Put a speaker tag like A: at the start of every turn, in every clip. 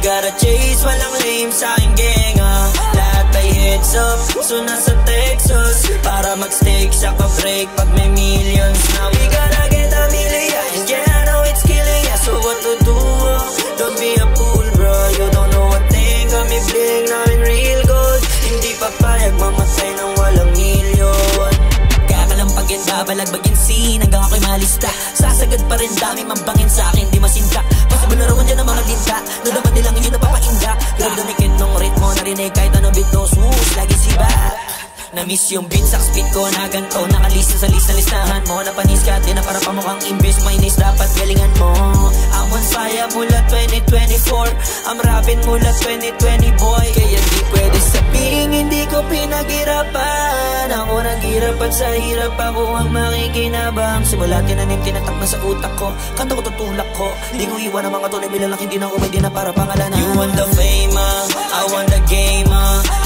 A: gotta chase, walang lame sa aking genga. Lahat ay heads up, so nasa Texas para mag-stake sa ka-break pag may millions. Now we gotta get a million, yeah, I know it's killing ya. So what to do? Don't be a fool, bro, you don't know what thing. Kami bling namin real gold, hindi papayag mamatay ng walang milyon. Kakalampagin, babalagbagin scene hanggang ako'y malista. Sasagad pa rin, dami mambangin sa akin, di masinta. Possible na rawan dyan ang mga dinta, nadaman nilang yun na papainda. Grabe dumikit nung ritmo, narinig kahit anong beat no sus, lagi siba. Na-miss yung beat sa speed ko na ganito, nakalista sa listahan mo. Napanis ka din na para pamukhang imbes mainis, dapat galingan mo. I'm on fire mula 2024, I'm rapping mula 2020 boy. Kaya di pwede sabihin hindi ko pinaghirapan. Ako naghirapan sa hirap, ako ang makikinabang. Simula tinanim, tinatak na sa utak ko, kanta ko tutulak ko. Di ko iwan ang mga tunay bilang hindi na umay, di na para pangalanan. You want the fame, I want the game,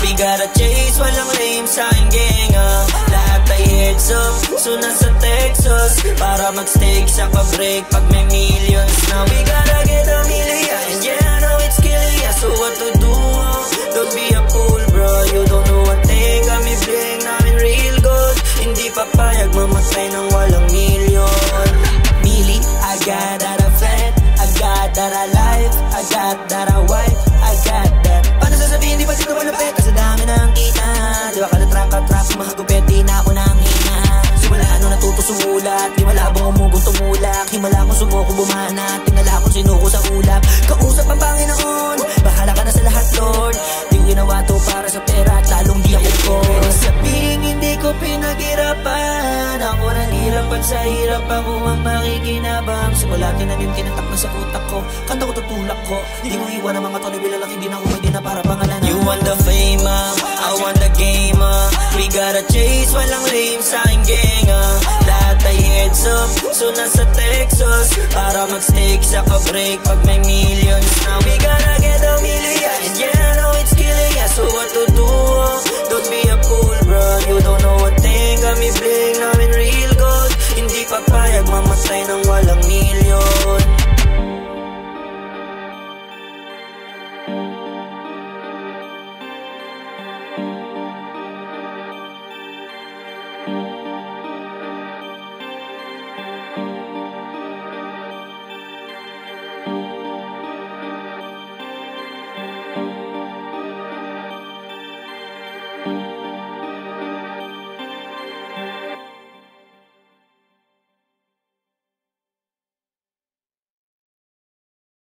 A: we gotta chase, walang lame sa aking genga. Lahat ay heads up, so nasa Texas para mag-stake sa ka-break pag may millions. Now we gotta get a million, yeah, I know it's killing ya. So what to do? Don't be a fool, bro, you don't know what thing. Kami bling namin real gold, hindi papayag mamatay ng walang milyon. Mili, I got that a friend, I got that a life, I got that a wife, I got that. Paano sasabihin di pa dito malapit kasi dami ng kita? Di ba ka-trap, mahagupet, di na ako nang hina. Simula ano natuto sumulat, di malabang umugong tumulak. Himala kong sumuko bumanat, tingala kong sinuko sa ulap. Kausap ang Panginoon, bahala ka na sa lahat Lord. Di ginawa to para sa pera at lalong di ako ko. Pwede sabihin hindi ko pinaghirapan, ako nanghirapan sa hirap, ako ang makikinabang. Simula tinanim, tinatak na sa utak ko, kanta ko tutulak ko. Di ko iwan ang mga tunay bilang hindi na umay, di na para pangalanan. You want the fame, I want the game, we gotta chase, walang lame sa aking genga. Lahat ay heads up, so nasa Texas para mag-stake sa ka-break pag may millions. Now we gotta get a million, yeah,